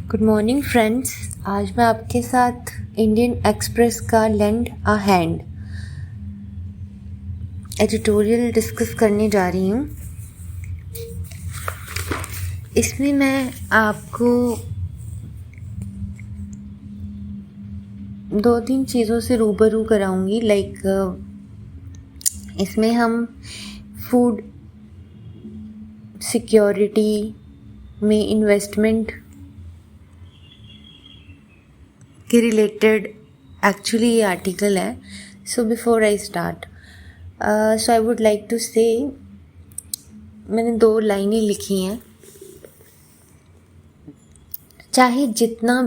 Good morning friends. आज मैं आपके साथ इंडियन एक्सप्रेस का lend a hand editorial discuss करने जा रही हूँ। इसमें मैं आपको 2-3 चीज़ों से रूबरू कराऊंगी। इसमें हम फूड सिक्योरिटी में इन्वेस्टमेंट के रिलेटेड एक्चुअली ये आर्टिकल है। So before I start so I would like to say, मैंने 2 लाइनें लिखी हैं। चाहे जितना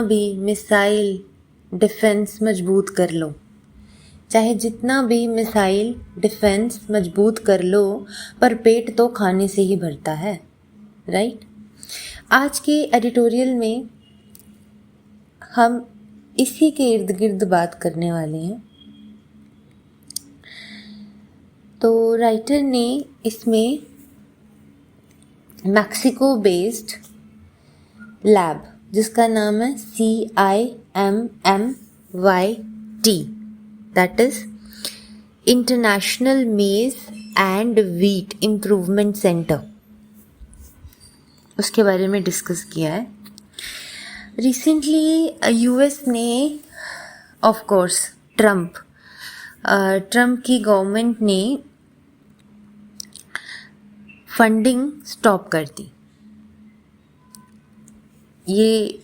भी मिसाइल डिफेंस मजबूत कर लो, पर पेट तो खाने से ही भरता है, राइट? आज के एडिटोरियल में हम इसी के इर्द गिर्द बात करने वाले हैं। तो राइटर ने इसमें मैक्सिको बेस्ड लैब जिसका नाम है CIMMYT, दैट इज इंटरनेशनल मेज एंड व्हीट इम्प्रूवमेंट सेंटर, उसके बारे में डिस्कस किया है। रिसेंटली यूएस ने ऑफ कोर्स ट्रम्प की गवर्नमेंट ने फंडिंग स्टॉप कर दी। ये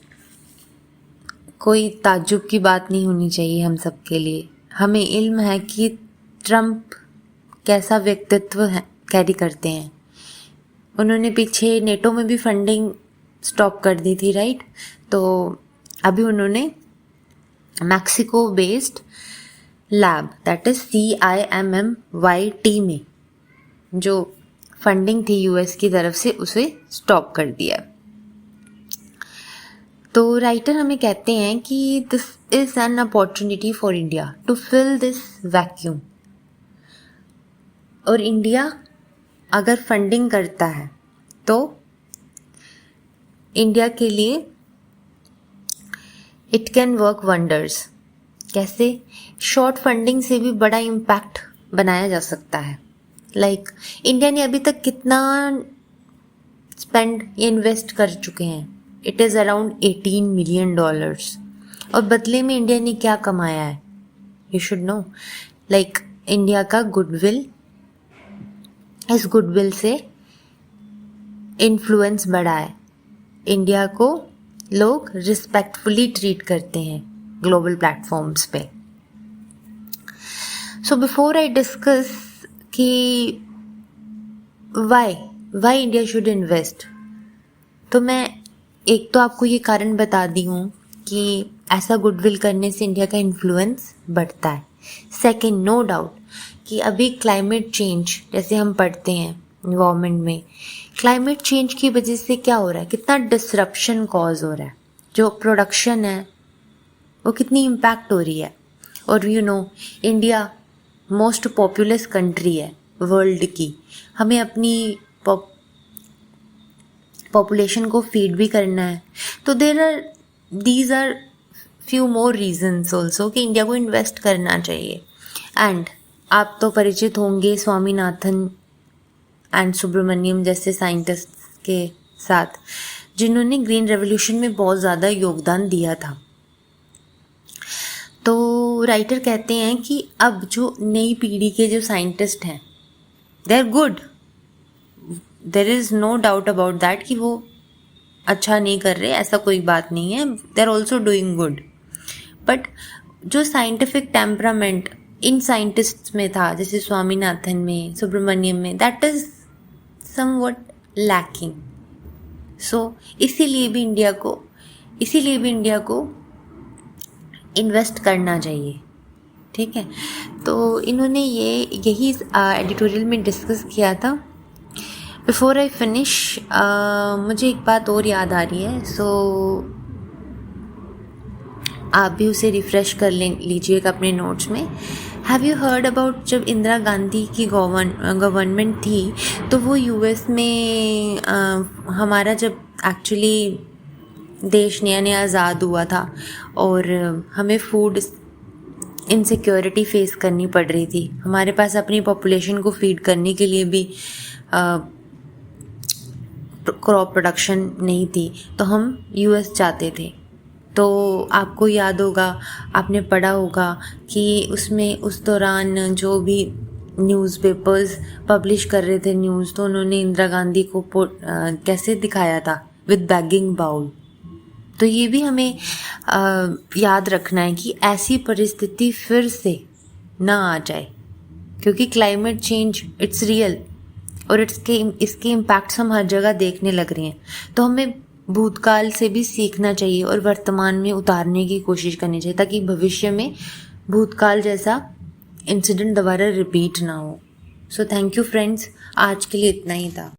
कोई ताज्जुब की बात नहीं होनी चाहिए हम सब के लिए। हमें इल्म है कि ट्रम्प कैसा व्यक्तित्व है, कैरी करते हैं। उन्होंने पीछे नेटो में भी फंडिंग स्टॉप कर दी थी, राइट? तो अभी उन्होंने Mexico based lab that is CIMMYT में जो फंडिंग थी यूएस की तरफ से उसे स्टॉप कर दिया। तो राइटर हमें कहते हैं कि this is an opportunity for India to fill this vacuum. और इंडिया अगर फंडिंग करता है तो इंडिया के लिए इट कैन वर्क वंडर्स। कैसे? शॉर्ट फंडिंग से भी बड़ा इम्पैक्ट बनाया जा सकता है। इंडिया ने अभी तक कितना स्पेंड या इन्वेस्ट कर चुके हैं? It is around $18 million. और बदले में इंडिया ने क्या कमाया है? You should know. इंडिया का गुडविल, इस गुडविल से इन्फ्लुएंस बढ़ा है। इंडिया को लोग रिस्पेक्टफुली ट्रीट करते हैं ग्लोबल प्लेटफॉर्म्स पे। सो बिफोर आई डिस्कस कि वाई इंडिया शुड इन्वेस्ट, तो मैं एक तो आपको ये कारण बता दी हूँ कि ऐसा गुडविल करने से इंडिया का इन्फ्लुएंस बढ़ता है। सेकंड, नो डाउट कि अभी क्लाइमेट चेंज जैसे हम पढ़ते हैं एनवायरनमेंट में, क्लाइमेट चेंज की वजह से क्या हो रहा है, कितना डिसरप्शन कॉज हो रहा है, जो प्रोडक्शन है वो कितनी इम्पैक्ट हो रही है। और you know India most populous country है वर्ल्ड की। हमें अपनी पॉपुलेशन को फीड भी करना है। तो these are few more reasons also कि इंडिया को इन्वेस्ट करना चाहिए। एंड आप तो परिचित होंगे स्वामीनाथन एंड सुब्रमण्यम जैसे साइंटिस्ट के साथ, जिन्होंने ग्रीन रेवोल्यूशन में बहुत ज़्यादा योगदान दिया था। तो राइटर कहते हैं कि अब जो नई पीढ़ी के जो साइंटिस्ट हैं, they are good, there is no doubt about that कि वो अच्छा नहीं कर रहे, ऐसा कोई बात नहीं है। They are also doing good. But जो साइंटिफिक टेम्परामेंट इन साइंटिस्ट्स में था, जैसे स्वामीनाथन में, सुब्रमण्यम में, that is something lacking. So इसीलिए भी इंडिया को इन्वेस्ट करना चाहिए, ठीक है? तो इन्होंने यही एडिटोरियल में डिस्कस किया था। बिफोर आई फिनिश, मुझे एक बात और याद आ रही है, सो आप भी उसे रिफ़्रेश कर लीजिएगा अपने नोट्स में। हैव यू हर्ड अबाउट, जब इंदिरा गांधी की गवर्नमेंट थी तो वो यूएस में हमारा जब एक्चुअली देश नया नया आज़ाद हुआ था और हमें फूड इनसिक्योरिटी फेस करनी पड़ रही थी। हमारे पास अपनी पॉपुलेशन को फीड करने के लिए भी क्रॉप प्रोडक्शन नहीं थी, तो हम यूएस जाते थे। तो आपको याद होगा, आपने पढ़ा होगा कि उसमें उस दौरान जो भी न्यूज़पेपर्स पब्लिश कर रहे थे न्यूज़, तो उन्होंने इंदिरा गांधी को कैसे दिखाया था, विद बैगिंग बाउल। तो ये भी हमें याद रखना है कि ऐसी परिस्थिति फिर से ना आ जाए, क्योंकि क्लाइमेट चेंज इट्स रियल और इसके इम्पैक्ट्स हम हर जगह देखने लग रहे हैं। तो हमें भूतकाल से भी सीखना चाहिए और वर्तमान में उतारने की कोशिश करनी चाहिए, ताकि भविष्य में भूतकाल जैसा इंसिडेंट दोबारा रिपीट ना हो। सो थैंक यू फ्रेंड्स, आज के लिए इतना ही था।